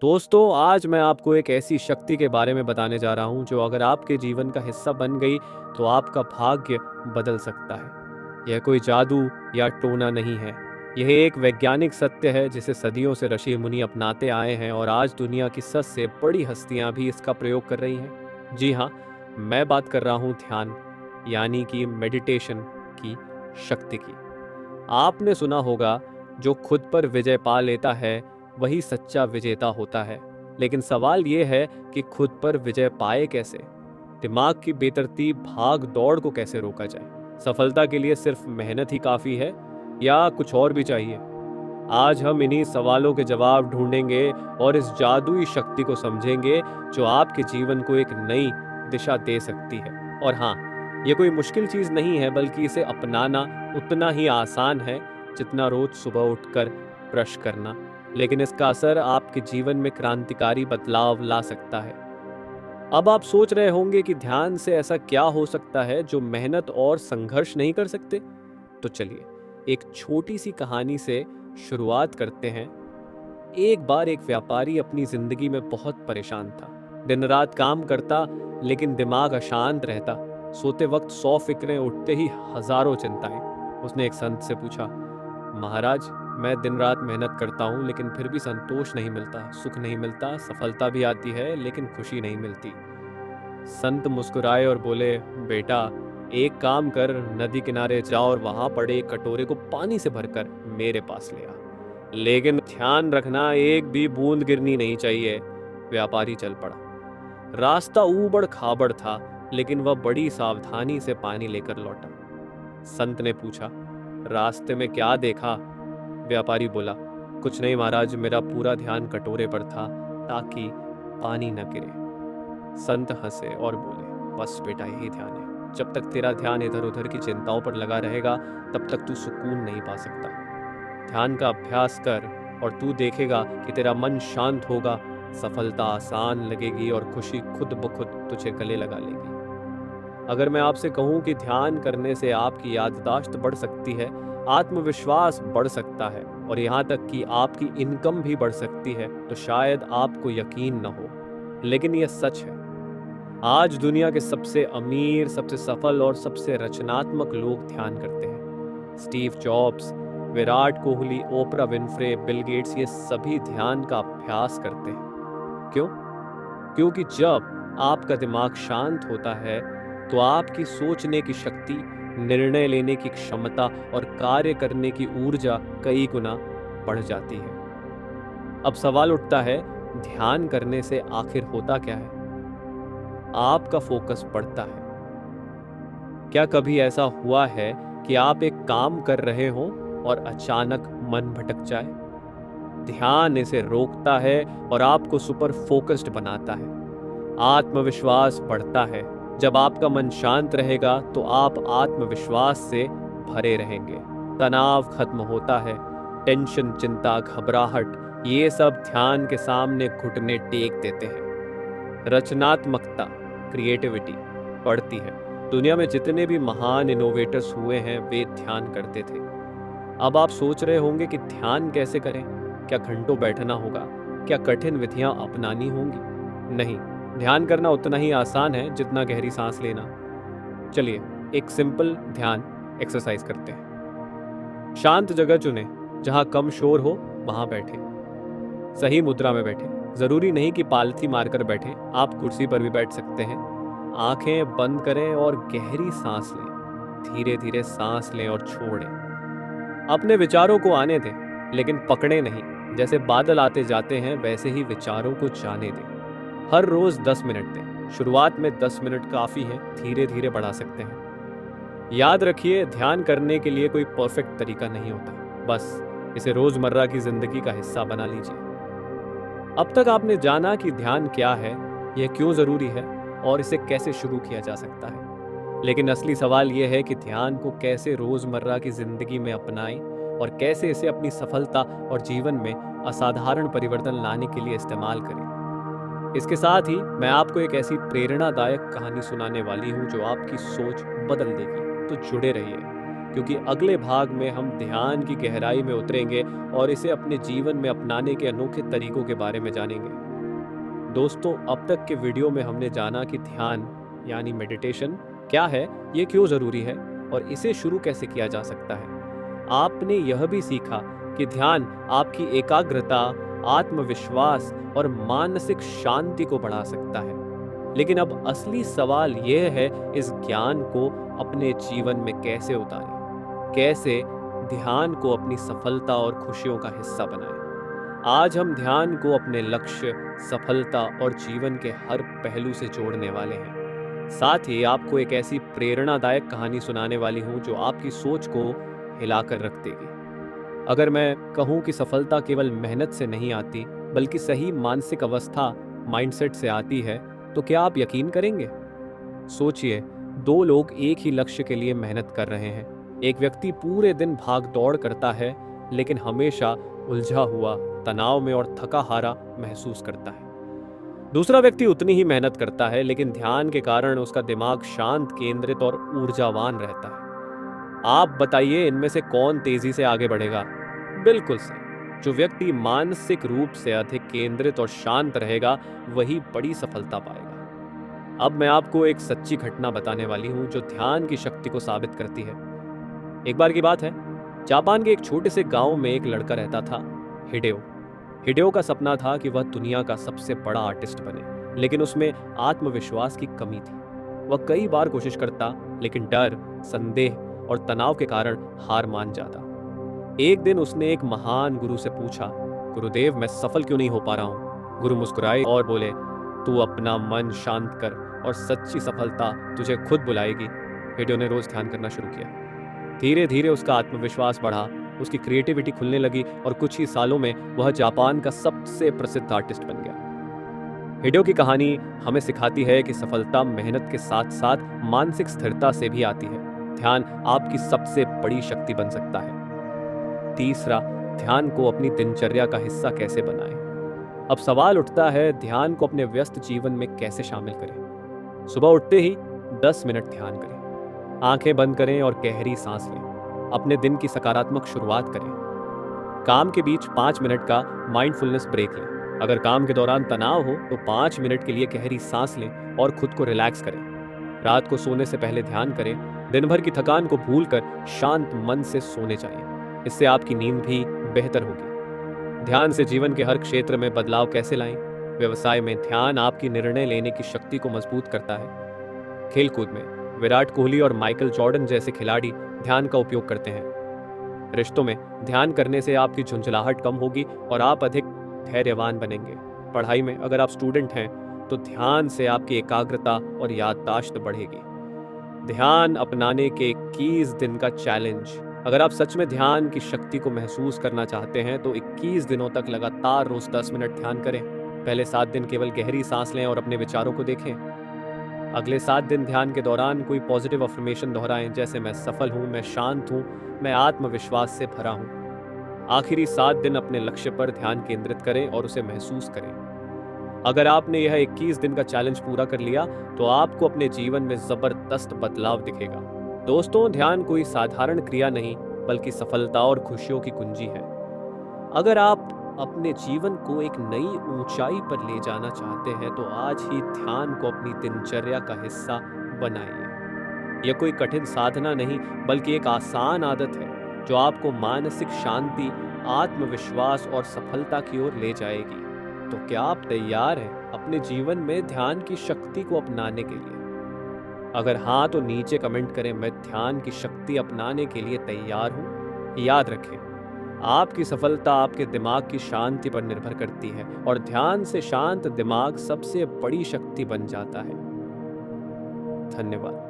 दोस्तों, आज मैं आपको एक ऐसी शक्ति के बारे में बताने जा रहा हूँ जो अगर आपके जीवन का हिस्सा बन गई तो आपका भाग्य बदल सकता है। यह कोई जादू या टोना नहीं है। यह एक वैज्ञानिक सत्य है जिसे सदियों से ऋषि मुनि अपनाते आए हैं और आज दुनिया की 100 से बड़ी हस्तियां भी इसका प्रयोग कर रही हैं। जी हाँ, मैं बात कर रहा हूँ ध्यान, यानी कि मेडिटेशन की शक्ति की। आपने सुना होगा, जो खुद पर विजय पा लेता है वही सच्चा विजेता होता है। लेकिन सवाल यह है कि खुद पर विजय पाए कैसे? दिमाग की बेतरतीब भाग दौड़ को कैसे रोका जाए? सफलता के लिए सिर्फ मेहनत ही काफी है या कुछ और भी चाहिए? आज हम इन्हीं सवालों के जवाब ढूंढेंगे और इस जादुई शक्ति को समझेंगे जो आपके जीवन को एक नई दिशा दे सकती है। और हाँ, ये कोई मुश्किल चीज नहीं है, बल्कि इसे अपनाना उतना ही आसान है जितना रोज सुबह उठकर ब्रश करना। लेकिन इसका असर आपके जीवन में क्रांतिकारी बदलाव ला सकता है। अब आप सोच रहे होंगे कि ध्यान से ऐसा क्या हो सकता है जो मेहनत और संघर्ष नहीं कर सकते। तो चलिए एक छोटी सी कहानी से शुरुआत करते हैं। एक बार एक व्यापारी अपनी जिंदगी में बहुत परेशान था। दिन रात काम करता लेकिन दिमाग अशांत रहता। सोते वक्त 100 फिक्रें, उठते ही हजारों चिंताएं। उसने एक संत से पूछा, महाराज, मैं दिन रात मेहनत करता हूँ लेकिन फिर भी संतोष नहीं मिलता, सुख नहीं मिलता, सफलता भी आती है लेकिन खुशी नहीं मिलती। संत मुस्कुराए और बोले, बेटा, एक काम कर, नदी किनारे जा और वहां पड़े एक कटोरे को पानी से भरकर मेरे पास ले आ, लेकिन ध्यान रखना, एक भी बूंद गिरनी नहीं चाहिए। व्यापारी चल पड़ा। रास्ता ऊबड़ खाबड़ था, लेकिन वह बड़ी सावधानी से पानी लेकर लौटा। संत ने पूछा, रास्ते में क्या देखा? व्यापारी बोला, कुछ नहीं महाराज, मेरा पूरा ध्यान कटोरे पर था ताकि पानी न गिरे। संत हंसे और बोले, बस बेटा, यही ध्यान है। जब तक तेरा ध्यान इधर उधर की चिंताओं पर लगा रहेगा तब तक तू सुकून नहीं पा सकता। ध्यान का अभ्यास कर और तू देखेगा कि तेरा मन शांत होगा, सफलता आसान लगेगी और खुशी खुद ब खुद तुझे गले लगा लेगी। अगर मैं आपसे कहूं कि ध्यान करने से आपकी याददाश्त बढ़ सकती है, आत्मविश्वास बढ़ सकता है और यहाँ तक कि आपकी इनकम भी बढ़ सकती है, तो शायद आपको यकीन न हो, लेकिन यह सच है। आज दुनिया के सबसे अमीर, सबसे सफल और सबसे रचनात्मक लोग ध्यान करते हैं। Steve jobs, Virat Kohli, Oprah Winfrey, Bill Gates, ये सभी ध्यान का अभ्यास करते हैं। क्यों? क्योंकि जब आपका दिमाग शांत होता है तो आपकी सोचने की शक्ति, निर्णय लेने की क्षमता और कार्य करने की ऊर्जा कई गुना बढ़ जाती है। अब सवाल उठता है, ध्यान करने से आखिर होता क्या है? आपका फोकस बढ़ता है। क्या कभी ऐसा हुआ है कि आप एक काम कर रहे हो और अचानक मन भटक जाए? ध्यान इसे रोकता है और आपको सुपर फोकस्ड बनाता है। आत्मविश्वास बढ़ता है। जब आपका मन शांत रहेगा तो आप आत्मविश्वास से भरे रहेंगे। तनाव खत्म होता है। टेंशन, चिंता, घबराहट, ये सब ध्यान के सामने घुटने टेक देते हैं। रचनात्मकता, क्रिएटिविटी बढ़ती है। दुनिया में जितने भी महान इनोवेटर्स हुए हैं वे ध्यान करते थे। अब आप सोच रहे होंगे कि ध्यान कैसे करें? क्या घंटों बैठना होगा? क्या कठिन विधियां अपनानी होंगी? नहीं, ध्यान करना उतना ही आसान है जितना गहरी सांस लेना। चलिए एक सिंपल ध्यान एक्सरसाइज करते हैं। शांत जगह चुनें, जहां कम शोर हो वहां बैठें। सही मुद्रा में बैठें। जरूरी नहीं कि पालथी मारकर बैठें, आप कुर्सी पर भी बैठ सकते हैं। आंखें बंद करें और गहरी सांस लें। धीरे धीरे सांस लें और छोड़ें। अपने विचारों को आने दें, लेकिन पकड़े नहीं। जैसे बादल आते जाते हैं वैसे ही विचारों को जाने दें। हर रोज 10 मिनट दें। शुरुआत में 10 मिनट काफी है, धीरे धीरे बढ़ा सकते हैं। याद रखिए, ध्यान करने के लिए कोई परफेक्ट तरीका नहीं होता, बस इसे रोजमर्रा की जिंदगी का हिस्सा बना लीजिए। अब तक आपने जाना कि ध्यान क्या है, यह क्यों जरूरी है और इसे कैसे शुरू किया जा सकता है। लेकिन असली सवाल यह है कि ध्यान को कैसे रोजमर्रा की जिंदगी में अपनाएं और कैसे इसे अपनी सफलता और जीवन में असाधारण परिवर्तन लाने के लिए इस्तेमाल करें। इसके साथ ही मैं आपको एक ऐसी प्रेरणादायक कहानी सुनाने वाली हूँ जो आपकी सोच बदल देगी। तो जुड़े रहिए। क्योंकि अगले भाग में हम ध्यान की गहराई में उतरेंगे और इसे अपने जीवन में अपनाने के अनोखे तरीकों के बारे में जानेंगे। दोस्तों, अब तक के वीडियो में हमने जाना कि ध्यान यानी मेडिटेशन क्या है, ये क्यों ज़रूरी है और इसे शुरू कैसे किया जा सकता है। आपने यह भी सीखा कि ध्यान आपकी एकाग्रता, आत्मविश्वास और मानसिक शांति को बढ़ा सकता है। लेकिन अब असली सवाल यह है, इस ज्ञान को अपने जीवन में कैसे उतारें, कैसे ध्यान को अपनी सफलता और खुशियों का हिस्सा बनाएं। आज हम ध्यान को अपने लक्ष्य, सफलता और जीवन के हर पहलू से जोड़ने वाले हैं। साथ ही आपको एक ऐसी प्रेरणादायक कहानी सुनाने वाली हूँ जो आपकी सोच को हिलाकर रख देगी। अगर मैं कहूँ कि सफलता केवल मेहनत से नहीं आती, बल्कि सही मानसिक अवस्था, माइंडसेट से आती है, तो क्या आप यकीन करेंगे? सोचिए, दो लोग एक ही लक्ष्य के लिए मेहनत कर रहे हैं। एक व्यक्ति पूरे दिन भाग दौड़ करता है, लेकिन हमेशा उलझा हुआ, तनाव में और थका हारा महसूस करता है। दूसरा व्यक्ति उतनी ही मेहनत करता है, लेकिन ध्यान के कारण उसका दिमाग शांत, केंद्रित और ऊर्जावान रहता है। आप बताइए, इनमें से कौन तेजी से आगे बढ़ेगा? बिल्कुल सही, जो व्यक्ति मानसिक रूप से अधिक केंद्रित और शांत रहेगा, वही बड़ी सफलता पाएगा। अब मैं आपको एक सच्ची घटना बताने वाली हूँ जो ध्यान की शक्ति को साबित करती है। एक बार की बात है, जापान के एक छोटे से गांव में एक लड़का रहता था, हिडेओ। हिडेओ का सपना था कि वह दुनिया का सबसे बड़ा आर्टिस्ट बने, लेकिन उसमें आत्मविश्वास की कमी थी। वह कई बार कोशिश करता, लेकिन डर, संदेह और तनाव के कारण हार मान जाता। एक दिन उसने एक महान गुरु से पूछा, गुरुदेव, मैं सफल क्यों नहीं हो पा रहा हूँ? गुरु मुस्कुराए और बोले, तू अपना मन शांत कर और सच्ची सफलता तुझे खुद बुलाएगी। हिडेओ ने रोज ध्यान करना शुरू किया। धीरे धीरे उसका आत्मविश्वास बढ़ा, उसकी क्रिएटिविटी खुलने लगी और कुछ ही सालों में वह जापान का सबसे प्रसिद्ध आर्टिस्ट बन गया। हिडेओ की कहानी हमें सिखाती है कि सफलता मेहनत के साथ साथ मानसिक स्थिरता से भी आती है। ध्यान आपकी सबसे बड़ी शक्ति बन सकता है। तीसरा, ध्यान को अपनी दिनचर्या का हिस्सा कैसे बनाएं? अब सवाल उठता है, ध्यान को अपने व्यस्त जीवन में कैसे शामिल करें? सुबह उठते ही 10 मिनट ध्यान करें। आंखें बंद करें और गहरी सांस लें। अपने दिन की सकारात्मक शुरुआत करें। काम के बीच 5 मिनट का माइंडफुलनेस ब्रेक लें। अगर काम के दौरान तनाव हो तो 5 मिनट के लिए गहरी सांस लें और खुद को रिलैक्स करें। रात को सोने से पहले ध्यान करें। दिन भर की थकान को भूलकर शांत मन से सोने जाएं। इससे आपकी नींद भी बेहतर होगी। ध्यान से जीवन के हर क्षेत्र में बदलाव कैसे लाएं? व्यवसाय में ध्यान आपकी निर्णय लेने की शक्ति को मजबूत करता है। खेलकूद में विराट कोहली और माइकल जॉर्डन जैसे खिलाड़ी ध्यान का उपयोग करते हैं। रिश्तों में ध्यान करने से आपकी झुंझलाहट कम होगी और आप अधिक धैर्यवान बनेंगे। पढ़ाई में अगर आप स्टूडेंट हैं तो ध्यान से आपकी एकाग्रता और याददाश्त बढ़ेगी। ध्यान अपनाने के 21 दिन का चैलेंज। अगर आप सच में ध्यान की शक्ति को महसूस करना चाहते हैं तो 21 दिनों तक लगातार रोज 10 मिनट ध्यान करें। पहले 7 दिन केवल गहरी सांस लें और अपने विचारों को देखें। अगले 7 दिन ध्यान के दौरान कोई पॉजिटिव अफर्मेशन दोहराएं, जैसे मैं सफल हूं, मैं शांत हूं, मैं आत्मविश्वास से भरा हूं। आखिरी 7 दिन अपने लक्ष्य पर ध्यान केंद्रित करें और उसे महसूस करें। अगर आपने यह 21 दिन का चैलेंज पूरा कर लिया तो आपको अपने जीवन में जबरदस्त बदलाव दिखेगा। दोस्तों, ध्यान कोई साधारण क्रिया नहीं, बल्कि सफलता और खुशियों की कुंजी है। अगर आप अपने जीवन को एक नई ऊंचाई पर ले जाना चाहते हैं तो आज ही ध्यान को अपनी दिनचर्या का हिस्सा बनाइए। यह कोई कठिन साधना नहीं, बल्कि एक आसान आदत है जो आपको मानसिक शांति, आत्मविश्वास और सफलता की ओर ले जाएगी। तो क्या आप तैयार हैं अपने जीवन में ध्यान की शक्ति को अपनाने के लिए? अगर हाँ तो नीचे कमेंट करें, मैं ध्यान की शक्ति अपनाने के लिए तैयार हूं। याद रखें, आपकी सफलता आपके दिमाग की शांति पर निर्भर करती है और ध्यान से शांत दिमाग सबसे बड़ी शक्ति बन जाता है। धन्यवाद।